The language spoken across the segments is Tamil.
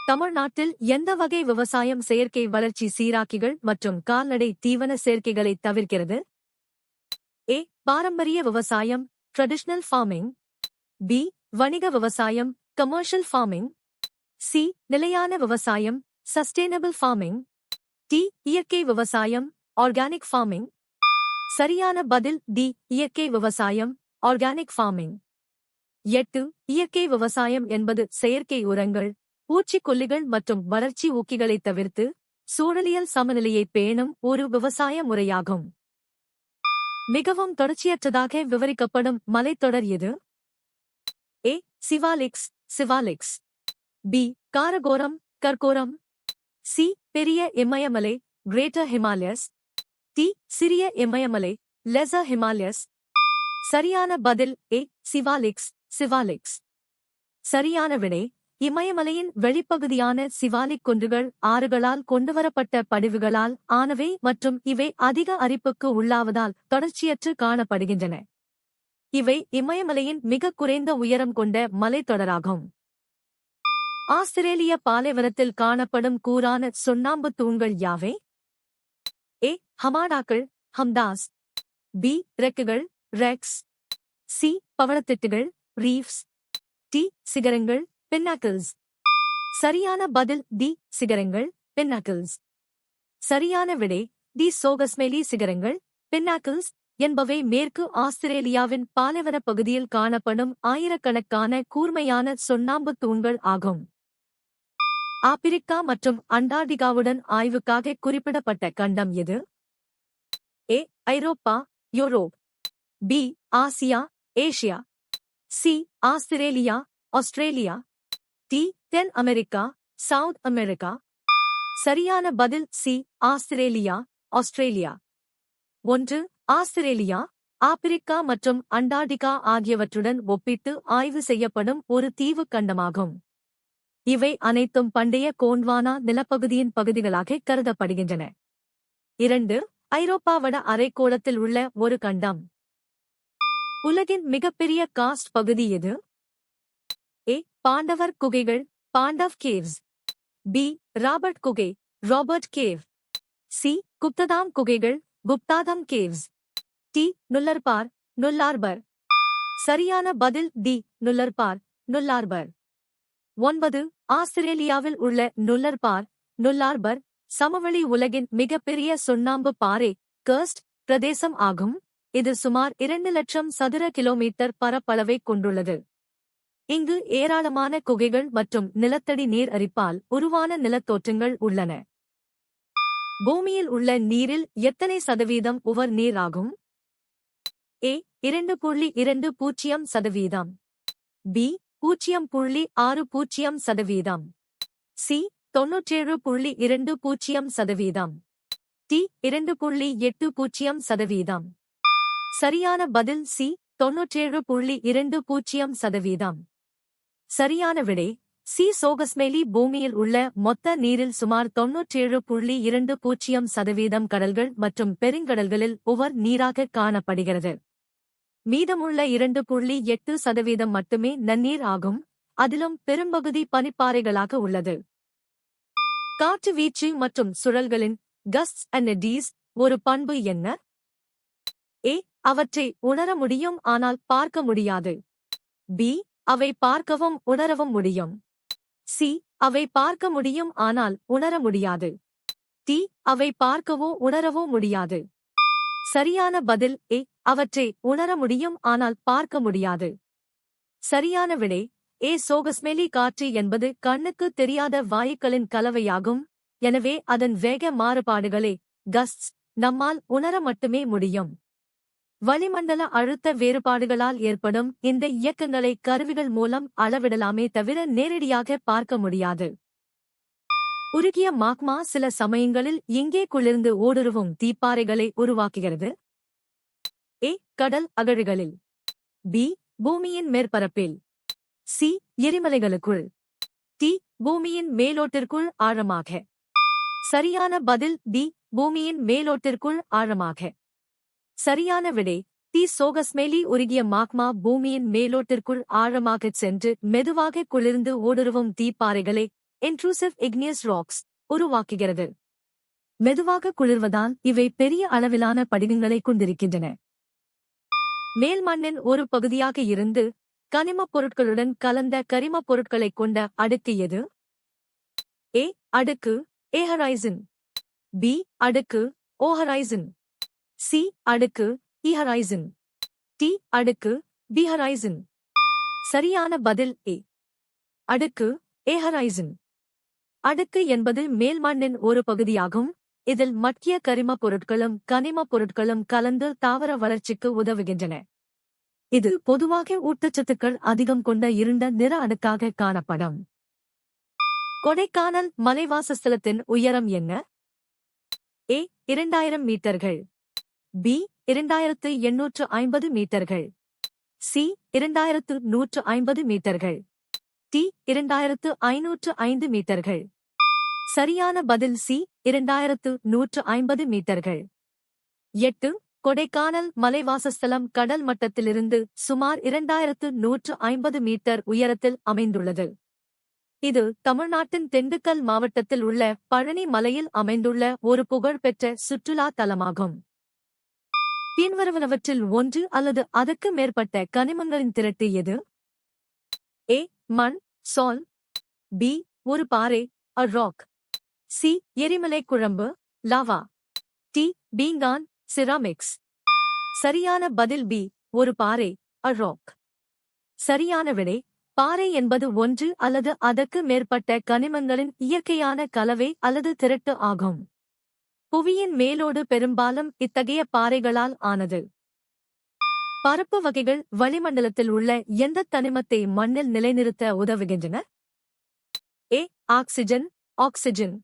தமிழ்நாட்டில் எந்த வகை விவசாயம் செயற்கை வளர்ச்சி சீராக்கிகள் மற்றும் கால்நடை தீவன சேர்க்கைகளை தவிர்க்கிறது? ஏ. பாரம்பரிய விவசாயம் ட்ரெடிஷனல் ஃபார்மிங். பி. வணிக விவசாயம் கமர்ஷியல் ஃபார்மிங். சி. நிலையான விவசாயம் சஸ்டெய்னபிள் ஃபார்மிங். டி. இயற்கை விவசாயம் ஆர்கானிக் ஃபார்மிங். சரியான பதில் டி. இயற்கை விவசாயம் ஆர்கானிக் ஃபார்மிங். 8. இயற்கை விவசாயம் என்பது செயற்கை உரங்கள், பூச்சிக்கொல்லிகள் மற்றும் வளர்ச்சி ஊக்கிகளை தவிர்த்து சூழலியல் சமநிலையை பேணும் ஒரு விவசாய முறையாகும். மிகவும் தொடர்ச்சியற்றதாக விவரிக்கப்படும் மலைத்தொடர் எது? ஏ. சிவாலிக்ஸ் சிவாலிக்ஸ். பி. காரகோரம் கர்கோரம். சி. பெரிய இமயமலை கிரேட்டர் ஹிமாலயஸ். டி. சிறிய இமயமலை லெசர் ஹிமாலயஸ். சரியான பதில் ஏ. சிவாலிக்ஸ் சிவாலிக்ஸ். சரியான விடை இமயமலையின் வெளிப்பகுதியான சிவாலிக் குன்றுகள் ஆறுகளால் கொண்டுவரப்பட்ட படிவுகளால் ஆனவை மற்றும் இவை அதிக அரிப்புக்கு உள்ளாவதால் தொடர்ச்சியற்று காணப்படுகின்றன. இவை இமயமலையின் மிக குறைந்த உயரம் கொண்ட மலைத்தொடராகும். ஆஸ்திரேலிய பாலைவனத்தில் காணப்படும் கூரான சுண்ணாம்பு தூண்கள் யாவை? ஏ. ஹமாடாக்கள் ஹம்டாஸ். பி. ரெக்குகள் ரெக்ஸ். சி. பவளத்திட்டுகள் ரீஃப்ஸ். டி. சிகரங்கள் பின்னாக்கிள்ஸ். சரியான பதில் டி. சிகரங்கள் பின்னாக்கிள்ஸ். சரியான விடை டி. சோகஸ்மெலி சிகரங்கள் பின்னாக்கிள்ஸ் என்பவை மேற்கு ஆஸ்திரேலியாவின் பாலைவன பகுதியில் காணப்படும் ஆயிரக்கணக்கான கூர்மையான சுண்ணாம்பு தூண்கள் ஆகும். ஆப்பிரிக்கா மற்றும் அண்டார்டிகாவுடன் ஆய்வுக்காக குறிப்பிடப்பட்ட கண்டம் எது? ஏ. ஐரோப்பா யூரோப். பி. ஆசியா ஏசியா. சி. ஆஸ்திரேலியா ஆஸ்திரேலியா. டி. தென் அமெரிக்கா சவுத் அமெரிக்கா. சரியான பதில் சி. ஆஸ்திரேலியா ஆஸ்திரேலியா. 1. ஆஸ்திரேலியா ஆப்பிரிக்கா மற்றும் அண்டார்டிகா ஆகியவற்றுடன் ஒப்பிட்டு ஆய்வு செய்யப்படும் ஒரு தீவு கண்டமாகும். இவை அனைத்தும் பண்டைய கோண்ட்வானா நிலப்பகுதியின் பகுதிகளாக கருதப்படுகின்றன. 2. ஐரோப்பா வட அரைக்கோளத்தில் உள்ள ஒரு கண்டம். உலகின் மிகப்பெரிய காஸ்ட் பகுதி எது? ஏ. பாண்டவர் குகைகள் பாண்டவ் கேவ்ஸ். பி. ராபர்ட் குகை ராபர்ட் கேவ். சி. குப்ததாம் குகைகள் குப்தாதம் கேவ்ஸ். டி. நுல்லர்பார் நுல்லார்பர். சரியான பதில் டி. நுல்லர்பார் நுல்லார்பர். 9. ஆஸ்திரேலியாவில் உள்ள நுல்லர்பார் நுல்லார்பர் சமவெளி உலகின் மிகப்பெரிய சுண்ணாம்பு பாறை கர்ஸ்ட் பிரதேசம் ஆகும். இது சுமார் 2 லட்சம் சதுர கிலோமீட்டர் பரப்பளவை கொண்டுள்ளது. இங்கு ஏராளமான குகைகள் மற்றும் நிலத்தடி நீர் அரிப்பால் உருவான நிலத்தோற்றங்கள் உள்ளன. பூமியில் உள்ள நீரில் எத்தனை சதவீதம் உவர் நீர் ஆகும்? ஏ. 2.20%. பி. 0.60%. சி. 97.20%. டி. 2.80%. சரியான பதில் சி. 97.20%. சரியான விடை சி. சோகஸ்மெலி பூமியில் உள்ள மொத்த நீரில் சுமார் 97.20% கடல்கள் மற்றும் பெருங்கடல்களில் உவர் நீராக காணப்படுகிறது. மீதமுள்ள 2.8% மட்டுமே நன்னீர் ஆகும். அதிலும் பெரும்பகுதி பனிப்பாறைகளாக உள்ளது. காற்று வீச்சு மற்றும் சுழல்களின் கஸ்ட்ஸ் அண்ட் எடீஸ் ஒரு பண்பு என்ன? ஏ. அவற்றை உணர முடியும் ஆனால் பார்க்க முடியாது. பி. அவை பார்க்கவும் உணரவும் முடியும். சி. அவை பார்க்க முடியும் ஆனால் உணர முடியாது. டி. அவை பார்க்கவோ உணரவோ முடியாது. சரியான பதில் ஏ. அவற்றை உணர முடியும் ஆனால் பார்க்க முடியாது. சரியான விடை ஏ. சோகஸ்மெலி காற்று என்பது கண்ணுக்கு தெரியாத வாயுக்களின் கலவையாகும். எனவே அதன் வேக மாறுபாடுகளே கஸ்ட்ஸ் நம்மால் உணர மட்டுமே முடியும். வளிமண்டல அழுத்த வேறுபாடுகளால் ஏற்படும் இந்த இயக்கங்களை கருவிகள் மூலம் அளவிடலாமே தவிர நேரடியாக பார்க்க முடியாது. உருகிய மாக்மா சில சமயங்களில் எங்கே குளிர்ந்து ஊடுருவும் தீப்பாறைகளை உருவாக்குகிறது? ஏ. கடல் அகழிகளில். பி. பூமியின் மேற்பரப்பில். சி. எரிமலைகளுக்குள். டி. பூமியின் மேலோட்டிற்குள் ஆழமாக. சரியான பதில் டி. பூமியின் மேலோட்டிற்குள் ஆழமாக. சரியான விடை டி. சோகஸ்மெலி உருகிய மாக்மா பூமியின் மேலோட்டிற்குள் ஆழமாகச் சென்று மெதுவாக குளிர்ந்து ஊடுருவும் தீப்பாறைகளை இன்ட்ரூசிவ் இக்னியஸ் ராக்ஸ் உருவாக்குகிறது. மெதுவாக குளிர்வதால் இவை பெரிய அளவிலான படிகங்களை கொண்டிருக்கின்றன. மேல் மண்ணின் ஒரு பகுதியாக இருந்து கனிமப் பொருட்களுடன் கலந்த கரிமப் பொருட்களைக் கொண்ட அடுக்கு எது? ஏ அடுக்கு ஏ ஹரைசன், பி அடுக்கு ஓ ஹரைசன், சி அடுக்கு இ ஹரைசன், டி அடுக்கு பி ஹரைசன். சரியான பதில் ஏ அடுக்கு ஏ ஹரைசன். அடுக்கு என்பது மேல்மண்ணின் ஒரு பகுதியாகும். இதில் மட்கிய கரிமப் பொருட்களும் கனிமப் பொருட்களும் கலந்து தாவர வளர்ச்சிக்கு உதவுகின்றன. இது பொதுவாக ஊட்டச்சத்துக்கள் அதிகம் கொண்ட இருண்ட நிற அடுக்காக காணப்படும். கொடைக்கானல் மலைவாசஸ்தலத்தின் உயரம் என்ன? ஏ 2000 மீட்டர்கள், பி 2850 மீட்டர்கள், சி 2150 மீட்டர்கள், டி 2505 மீட்டர்கள். சரியான பதில் சி 2150 மீட்டர்கள். 8. கொடைக்கானல் மலைவாசஸ்தலம் கடல் மட்டத்திலிருந்து சுமார் 2150 மீட்டர் உயரத்தில் அமைந்துள்ளது. இது தமிழ்நாட்டின் திண்டுக்கல் மாவட்டத்தில் உள்ள பழனி மலையில் அமைந்துள்ள ஒரு புகழ்பெற்ற சுற்றுலா தலமாகும். பின்வருவனவற்றில் ஒன்று அல்லது அதற்கு மேற்பட்ட கனிமங்களின் திரட்டு எது? ஏ மண் சால், பி ஒரு பாறை a rock, சி எரிமலை குழம்பு லாவா, டி பீங்கான் சிராமிக்ஸ். சரியான பதில் பி ஒரு பாறை a rock. சரியான விடை பாறை என்பது ஒன்று அல்லது அதற்கு மேற்பட்ட கனிமங்களின் இயற்கையான கலவை அல்லது திரட்டு ஆகும். புவியின் மேலோடு பெரும்பாலும் இத்தகைய பாறைகளால் ஆனது. பரப்பு வகைகள் வளிமண்டலத்தில் உள்ள எந்த தனிமத்தை மண்ணில் நிலைநிறுத்த உதவுகின்றன? A oxygen oxygen,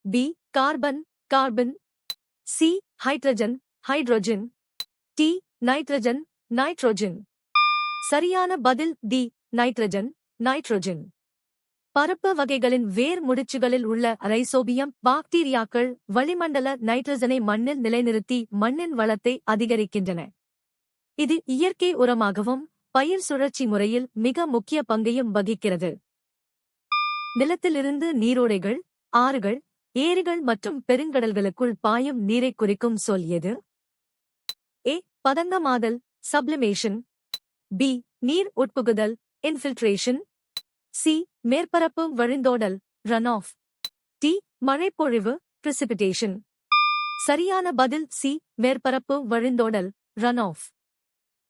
B carbon carbon, C hydrogen hydrogen, D nitrogen nitrogen. சரியான பதில் டி நைட்ரஜன் நைட்ரோஜன். பரப்பு வகைகளின் வேர் முடிச்சுகளில் உள்ள ரைசோபியம் பாக்டீரியாக்கள் வளிமண்டல நைட்ரஜனை மண்ணில் நிலைநிறுத்தி மண்ணின் வளத்தை அதிகரிக்கின்றன. இது இயற்கை உரமாகவும் பயிர் சுழற்சி முறையில் மிக முக்கிய பங்கையும் வகிக்கிறது. நிலத்திலிருந்து நீரோடைகள், ஆறுகள், ஏரிகள் மற்றும் பெருங்கடல்களுக்குள் பாயும் நீரைக் குறிக்கும் சொல் எது? ஏ பதங்கமாதல் சப்ளிமேஷன், பி நீர் உட்புகுதல் இன்ஃபில்ட்ரேஷன், சி மேற்பரப்பு வழிந்தோடல் ரன் ஆஃப், டி மழைப்பொழிவு பிரிசிபிடேஷன். சரியான பதில் சி மேற்பரப்பு வழிந்தோடல் ரன் ஆஃப்.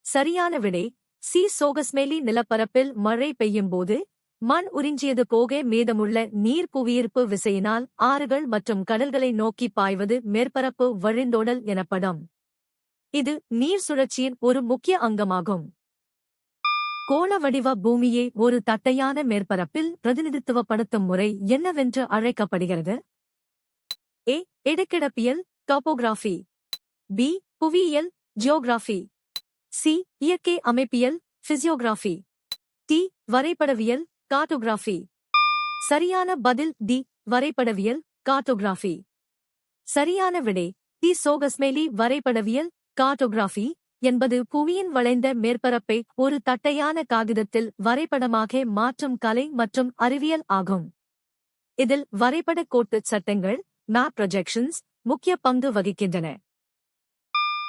சரியான விடை சி சோகஸ்மேலி. நிலப்பரப்பில் மழை பெய்யும்போது மண் உறிஞ்சியது போக மீதமுள்ள நீர் புவியீர்ப்பு விசையினால் ஆறுகள் மற்றும் கடல்களை நோக்கி பாய்வது மேற்பரப்பு வழிந்தோடல் எனப்படும். இது நீர் சுழற்சியின் ஒரு முக்கிய அங்கமாகும். கோள வடிவ பூமியை ஒரு தட்டையான மேற்பரப்பில் பிரதிநிதித்துவப்படுத்தும் முறை என்னவென்று அழைக்கப்படுகிறது? ஏ இடுக்கிடப்பியல் டாபோகிராஃபி, பி புவியியல் ஜியோகிராஃபி, சி இயற்கை அமைப்பியல் பிசியோகிராஃபி, டி வரைபடவியல் கார்ட்டோகிராஃபி. சரியான பதில் டி வரைபடவியல் கார்ட்டோகிராஃபி. சரியான விடை டி சோகஸ்மேலி. வரைபடவியல் கார்ட்டோகிராஃபி என்பது புவியின் வளைந்த மேற்பரப்பை ஒரு தட்டையான காகிதத்தில் வரைபடமாக மாற்றும் கலை மற்றும் அறிவியல் ஆகும். இதில் வரைபட கோட்டுச் சட்டங்கள் மேப் ப்ரொஜெக்ஷன்ஸ் முக்கிய பங்கு வகிக்கின்றன.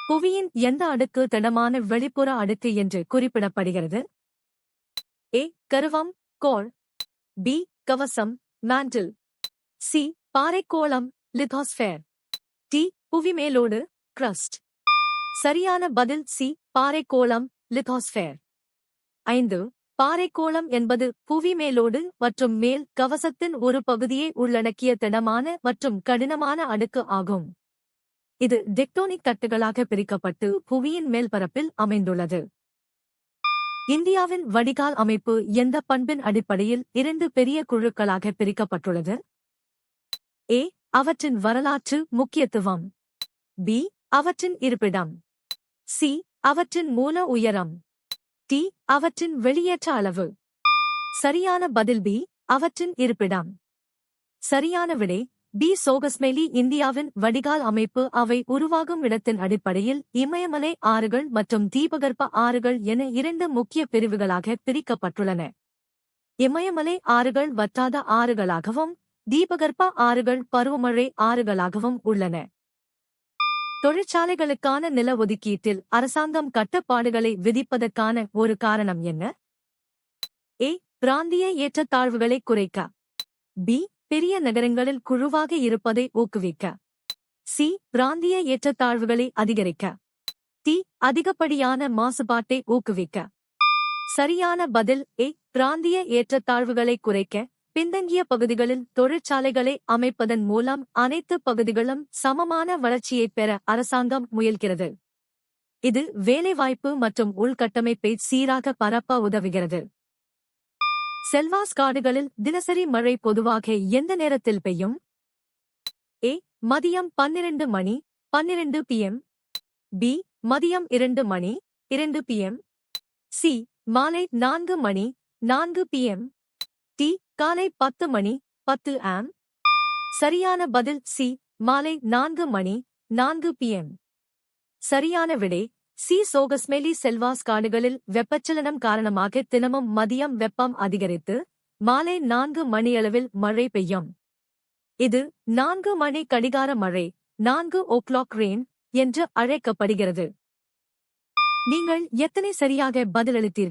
புவியின் எந்த அடுக்கு திடமான வெளிப்புற அடுக்கு என்று குறிப்பிடப்படுகிறது? ஏ கருவம் கோள், பி கவசம் மேண்டில், சி பாறைக்கோளம் லித்தோஸ்பேர், டி புவிமேலோடு கிரஸ்ட். சரியான பதில் சி பாறைக்கோளம் லித்தோஸ்பேர். 5. பாறைக்கோளம் என்பது புவிமேலோடு மற்றும் மேல் கவசத்தின் ஒரு பகுதியை உள்ளடக்கிய திடமான மற்றும் கடினமான அடுக்கு ஆகும். இது டெக்டோனிக் தட்டுகளாக பிரிக்கப்பட்டு புவியின் மேல்பரப்பில் அமைந்துள்ளது. இந்தியாவின் வடிகால் அமைப்பு எந்த பண்பின் அடிப்படையில் 2 பெரிய குழுக்களாக பிரிக்கப்பட்டுள்ளது? ஏ அவற்றின் வரலாற்று முக்கியத்துவம், பி அவற்றின் இருப்பிடம், சி அவற்றின் மூல உயரம், டி அவற்றின் வெளியேற்ற அளவு. சரியான பதில் பி அவற்றின் இருப்பிடம். சரியான விடை பி சோகஸ்மேலி. இந்தியாவின் வடிகால் அமைப்பு அவை உருவாகும் இடத்தின் அடிப்படையில் இமயமலை ஆறுகள் மற்றும் தீபகற்ப ஆறுகள் என 2 முக்கிய பிரிவுகளாக பிரிக்கப்பட்டுள்ளன. இமயமலை ஆறுகள் வற்றாத ஆறுகளாகவும் தீபகற்ப ஆறுகள் பருவமழை ஆறுகளாகவும் உள்ளன. தொழிற்சாலைகளுக்கான நில ஒதுக்கீட்டில் அரசாங்கம் கட்டுப்பாடுகளை விதிப்பதற்கான ஒரு காரணம் என்ன? ஏ. பிராந்திய ஏற்றத்தாழ்வுகளை குறைக்க. பி. பெரிய நகரங்களில் குழுவாக இருப்பதை ஊக்குவிக்க. சி. பிராந்திய ஏற்றத்தாழ்வுகளை அதிகரிக்க. டி. அதிகப்படியான மாசுபாட்டை ஊக்குவிக்க. சரியான பதில் ஏ. பிராந்திய ஏற்றத்தாழ்வுகளை குறைக்க. பின்தங்கிய பகுதிகளில் தொழிற்சாலைகளை அமைப்பதன் மூலம் அனைத்து பகுதிகளும் சமமான வளர்ச்சியைப் பெற அரசாங்கம் முயல்கிறது. இது வேலைவாய்ப்பு மற்றும் உள்கட்டமைப்பை சீராக பரப்ப உதவுகிறது. செல்வாஸ் காடுகளில் தினசரி மழை பொதுவாக எந்த நேரத்தில் பெய்யும்? ஏ. மதியம் 12 மணி 12 pm. பி. மதியம் 2 மணி 2 pm. சி. மாலை 4 மணி 4 pm. டி. காலை 10 மணி 10 am. சரியான பதில் சி. மாலை 4 மணி 4 pm. சரியான விடை சி. சோகஸ்மெலி செல்வாஸ் காடுகளில் வெப்பச்சலனம் காரணமாக தினமும் மதியம் வெப்பம் அதிகரித்து மாலை 4 மணியளவில் மழை பெய்யும். இது 4 மணி கடிகார மழை 4 o'clock rain என்று அழைக்கப்படுகிறது. நீங்கள் எத்தனை சரியாக பதிலளித்தீர்கள்?